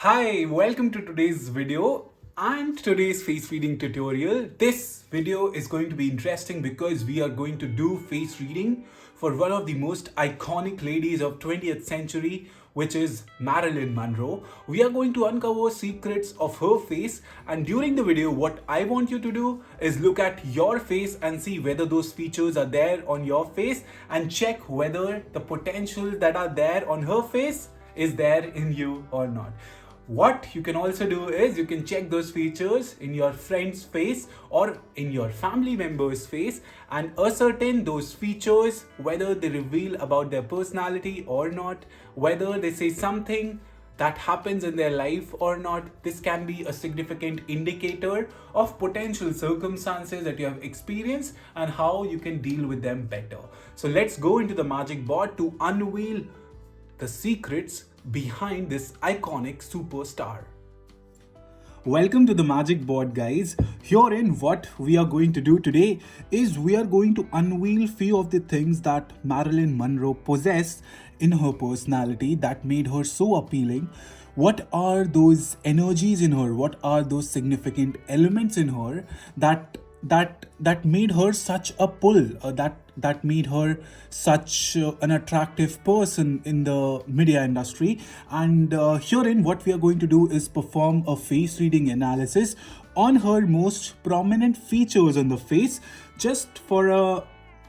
Hi, welcome to today's video and today's face reading tutorial. This video is going to be interesting because we are going to do face reading for one of the most iconic ladies of 20th century, which is Marilyn Monroe. We are going to uncover secrets of her face, and during the video what I want you to do is look at your face and see whether those features are there on your face and check whether the potential that are there on her face is there in you or not. What you can also do is you can check those features in your friend's face or in your family member's face and ascertain those features, whether they reveal about their personality or not, whether they say something that happens in their life or not. This can be a significant indicator of potential circumstances that you have experienced and how you can deal with them better. So let's go into the magic board to unveil the secrets behind this iconic superstar. Welcome to the magic board, guys. Herein what we are going to do today is we are going to unveil few of the things that Marilyn Monroe possessed in her personality that made her so appealing. What are those energies in her? What are those significant elements in her that made her such a pull, that made her such an attractive person in the media industry. And herein what we are going to do is perform a face reading analysis on her most prominent features on the face. Just for a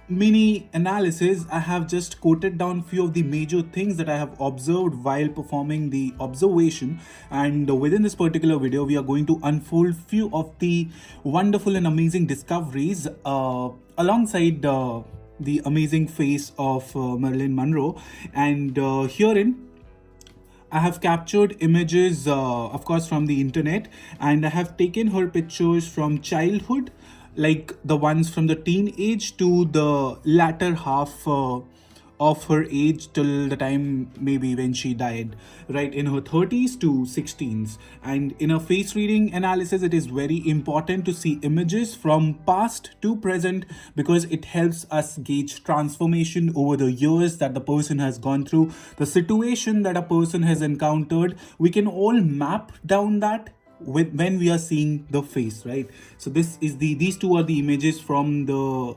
mini analysis, I have just quoted down few of the major things that I have observed while performing the observation, and within this particular video we are going to unfold few of the wonderful and amazing discoveries alongside the amazing face of Marilyn Monroe. And herein I have captured images, of course, from the internet, and I have taken her pictures from childhood, like the ones from the teen age to the latter half of her age till the time maybe when she died, right, in her 30s to 16s. And in a face reading analysis, it is very important to see images from past to present because it helps us gauge transformation over the years that the person has gone through, the situation that a person has encountered. We can all map down that when we are seeing the face, right? So these two are the images from the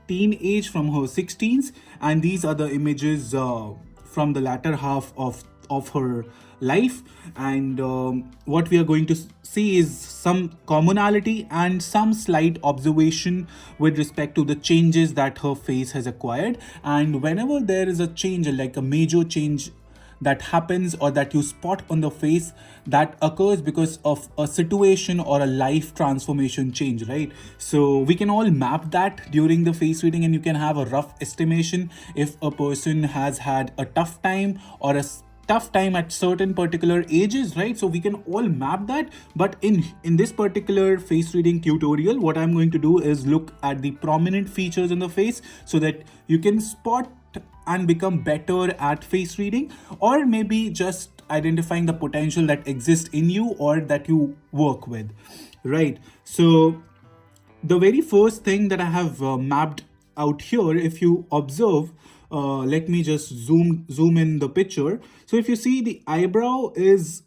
teen age, from her 16s, and these are the images from the latter half of her life. And what we are going to see is some commonality and some slight observation with respect to the changes that her face has acquired. And whenever there is a change, like a major change that happens or that you spot on the face, that occurs because of a situation or a life transformation change, right? So we can all map that during the face reading, and you can have a rough estimation if a person has had a tough time or a tough time at certain particular ages, right? So we can all map that. But in this particular face reading tutorial, what I'm going to do is look at the prominent features in the face so that you can spot and become better at face reading, or maybe just identifying the potential that exists in you or that you work with, right? So the very first thing that I have mapped out here, if you observe, let me just zoom in the picture. So if you see, the eyebrow is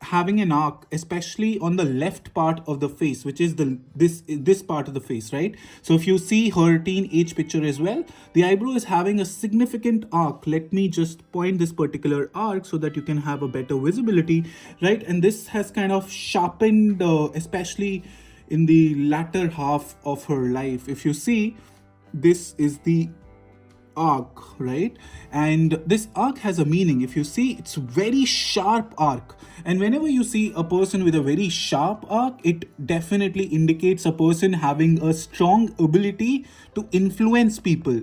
having an arc, especially on the left part of the face, which is this part of the face, right? So if you see her teenage picture as well, the eyebrow is having a significant arc. Let me just point this particular arc so that you can have a better visibility, right? And this has kind of sharpened, especially in the latter half of her life. If you see, this is the arc, right? And this arc has a meaning. If you see, it's very sharp arc, and whenever you see a person with a very sharp arc, it definitely indicates a person having a strong ability to influence people,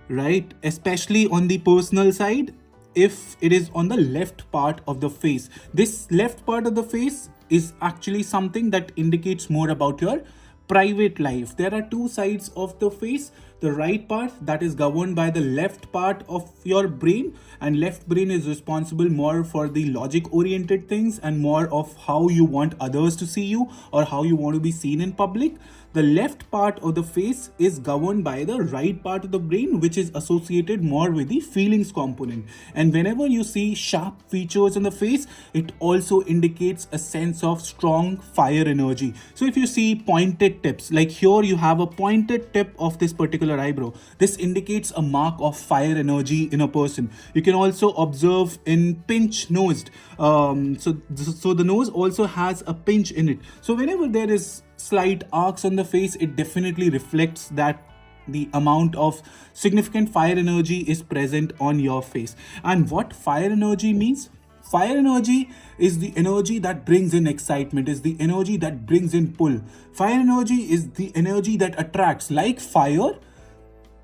right? Especially on the personal side. If it is on the left part of the face, this left part of the face is actually something that indicates more about your private life. There are two sides of the face. the right part that is governed by the left part of your brain, and left brain is responsible more for the logic oriented things and more of how you want others to see you or how you want to be seen in public. The left part of the face is governed by the right part of the brain, which is associated more with the feelings component. And whenever you see sharp features on the face, it also indicates a sense of strong fire energy. So if you see pointed tips, like here you have a pointed tip of this particular eyebrow, this indicates a mark of fire energy in a person. You can also observe in pinch nosed. So the nose also has a pinch in it. So whenever there is slight arcs on the face, it definitely reflects that the amount of significant fire energy is present on your face. And what fire energy means? Fire energy is the energy that brings in excitement, is the energy that brings in pull. Fire energy is the energy that attracts. Like fire,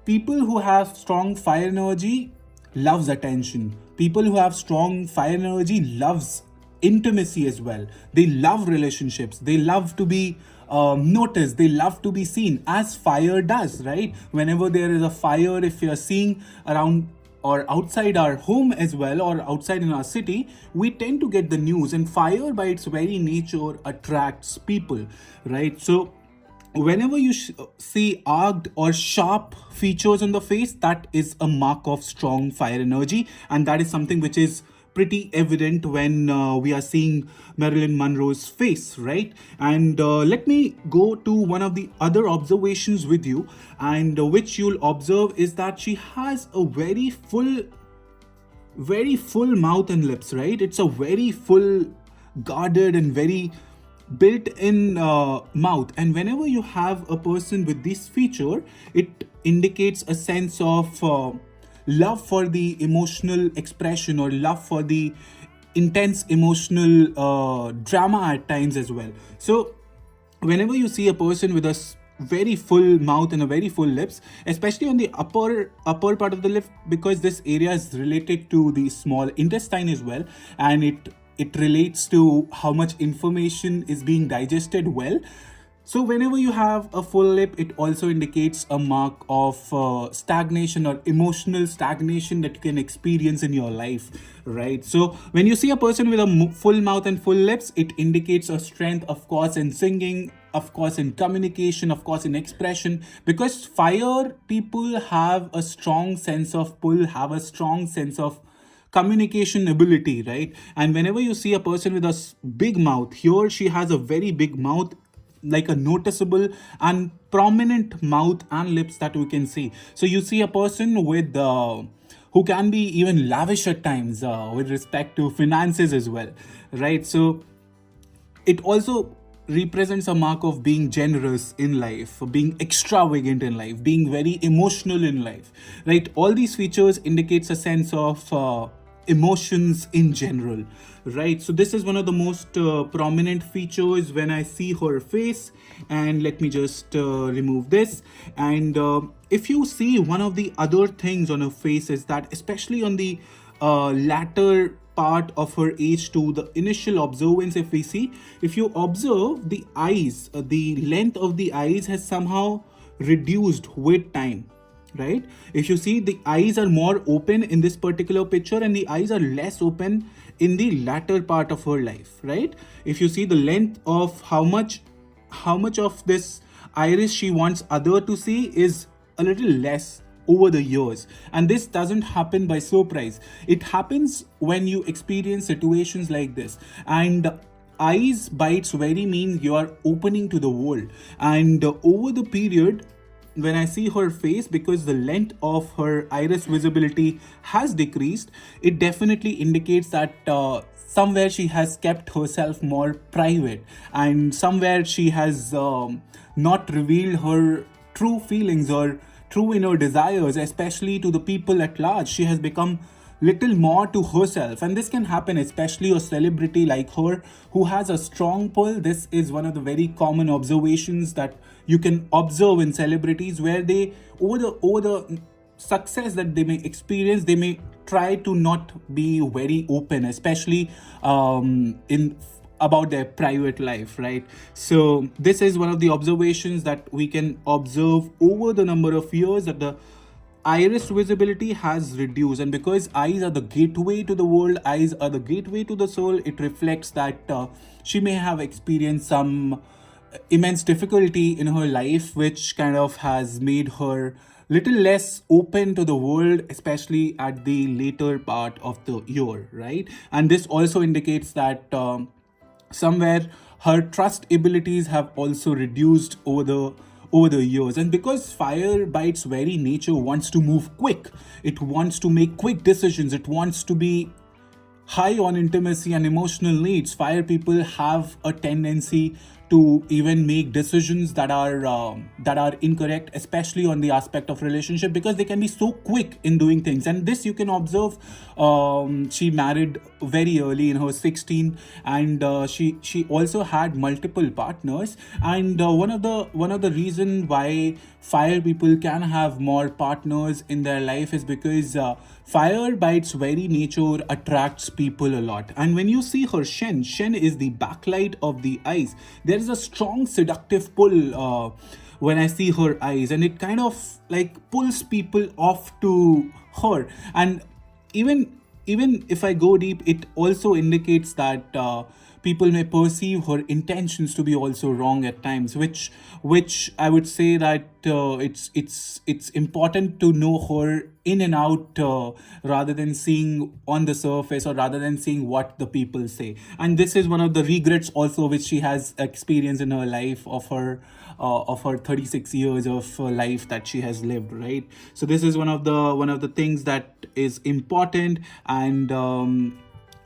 people who have strong fire energy loves attention. People who have strong fire energy loves intimacy as well. They love relationships. They love to be noticed. They love to be seen, as fire does, right? Whenever there is a fire, if you're seeing around or outside our home as well, or outside in our city, we tend to get the news, and fire by its very nature attracts people, right? So whenever you see arced or sharp features on the face, that is a mark of strong fire energy, and that is something which is pretty evident when we are seeing Marilyn Monroe's face, right? And let me go to one of the other observations with you, and which you'll observe is that she has a very full mouth and lips, right? It's a very full, guarded, and very built-in mouth. And whenever you have a person with this feature, it indicates a sense of love for the emotional expression, or love for the intense emotional drama at times as well. So whenever you see a person with a very full mouth and a very full lips, especially on the upper part of the lip, because this area is related to the small intestine as well, and it relates to how much information is being digested well. So whenever you have a full lip, it also indicates a mark of stagnation or emotional stagnation that you can experience in your life, right? So when you see a person with a full mouth and full lips, it indicates a strength, of course, in singing, of course, in communication, of course, in expression, because fire people have a strong sense of pull, have a strong sense of communication ability, right? And whenever you see a person with a big mouth, here she has a very big mouth, like a noticeable and prominent mouth and lips that we can see. So you see a person with who can be even lavish at times with respect to finances as well, right? So it also represents a mark of being generous in life, being extravagant in life, being very emotional in life, right? All these features indicates a sense of emotions in general, right? So this is one of the most prominent features when I see her face. And let me just remove this. And if you see, one of the other things on her face is that, especially on the latter part of her age to the initial observance, if you observe the eyes, the length of the eyes has somehow reduced with time, right? If you see, the eyes are more open in this particular picture, and the eyes are less open in the latter part of her life, right? If you see the length of how much of this iris she wants other to see is a little less over the years. And this doesn't happen by surprise. It happens when you experience situations like this. And eyes by its very means, you are opening to the world. And over the period, when I see her face, because the length of her iris visibility has decreased, it definitely indicates that somewhere she has kept herself more private, and somewhere she has not revealed her true feelings or true inner desires, especially to the people at large. She has become little more to herself, and this can happen especially a celebrity like her who has a strong pull. This is one of the very common observations that you can observe in celebrities, where they over the success that they may experience, they may try to not be very open, especially in about their private life, right? So this is one of the observations that we can observe over the number of years, that the iris visibility has reduced. And because eyes are the gateway to the world, eyes are the gateway to the soul, it reflects that she may have experienced some immense difficulty in her life, which kind of has made her little less open to the world, especially at the later part of the year, right? And this also indicates that somewhere her trust abilities have also reduced over the years. And because fire by its very nature wants to move quick, it wants to make quick decisions, it wants to be high on intimacy and emotional needs, fire people have a tendency to even make decisions that are incorrect, especially on the aspect of relationship, because they can be so quick in doing things. And this you can observe. She married very early in her 16, and she also had multiple partners. And one of the reason why fire people can have more partners in their life is because fire by its very nature attracts people a lot. And when you see her shen is the backlight of the eyes. There is a strong seductive pull when I see her eyes, and it kind of like pulls people off to her. And even if I go deep, it also indicates that people may perceive her intentions to be also wrong at times, which I would say that it's important to know her in and out, rather than seeing on the surface, or rather than seeing what the people say. And this is one of the regrets also which she has experienced in her life, of her 36 years of life that she has lived, right? So this is one of the things that is important. And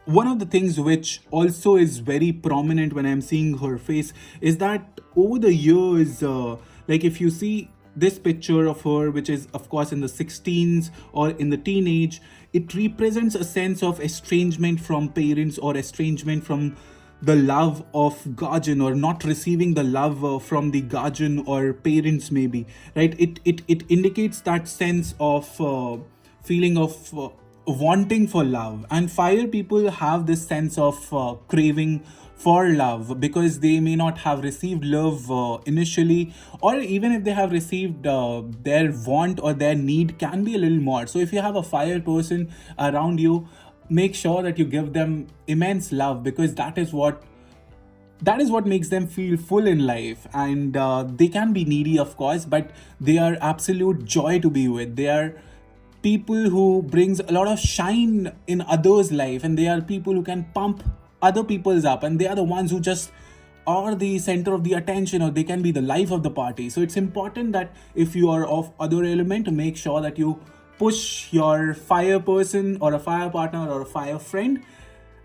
one of the things which also is very prominent when I'm seeing her face is that over the years, like if you see this picture of her, which is of course in the 16s or in the teenage, it represents a sense of estrangement from parents, or estrangement from the love of guardian, or not receiving the love from the guardian or parents, maybe, right? It indicates that sense of feeling of wanting for love. And fire people have this sense of craving for love, because they may not have received love initially, or even if they have received, their want or their need can be a little more. So if you have a fire person around you, make sure that you give them immense love, because that is what makes them feel full in life. And they can be needy, of course, but they are absolute joy to be with. They are people who brings a lot of shine in others' life, and they are people who can pump other people's up, and they are the ones who just are the center of the attention, or they can be the life of the party. So it's important that if you are of other element, to make sure that you push your fire person or a fire partner or a fire friend,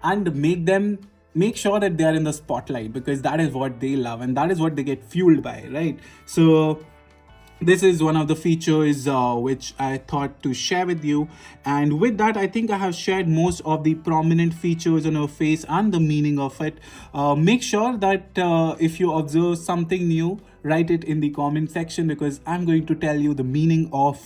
and make sure that they are in the spotlight, because that is what they love and that is what they get fueled by, right? So this is one of the features which I thought to share with you. And with that, I think I have shared most of the prominent features on her face and the meaning of it. Make sure that if you observe something new, write it in the comment section, because I'm going to tell you the meaning of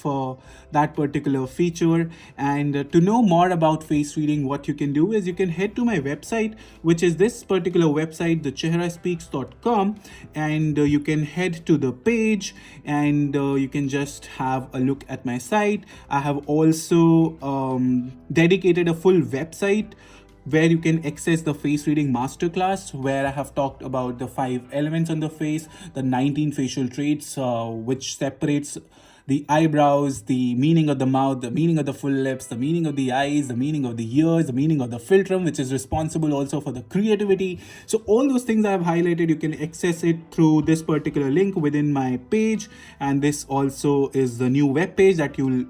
that particular feature. And to know more about face reading, what you can do is you can head to my website, which is this particular website, thechehraspeaks.com, and you can head to the page, and you can just have a look at my site. I have also dedicated a full website where you can access the face reading masterclass, where I have talked about the 5 elements on the face, the 19 facial traits, which separates the eyebrows, the meaning of the mouth, the meaning of the full lips, the meaning of the eyes, the meaning of the ears, the meaning of the philtrum, which is responsible also for the creativity. So all those things I have highlighted, you can access it through this particular link within my page. And this also is the new web page that you'll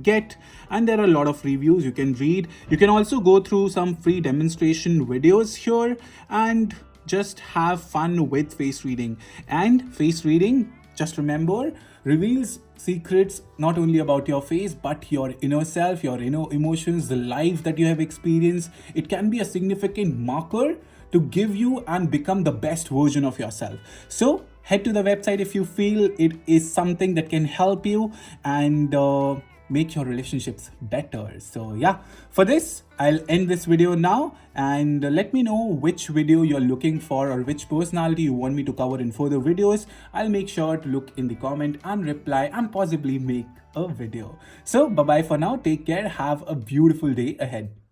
get, and there are a lot of reviews you can read. You can also go through some free demonstration videos here and just have fun with face reading. And face reading, just remember, reveals secrets not only about your face, but your inner self, your inner emotions, the life that you have experienced. It can be a significant marker to give you and become the best version of yourself. So head to the website if you feel it is something that can help you, and make your relationships better. So yeah, for this, I'll end this video now, and let me know which video you're looking for or which personality you want me to cover in further videos. I'll make sure to look in the comment and reply and possibly make a video. So bye bye for now. Take care. Have a beautiful day ahead.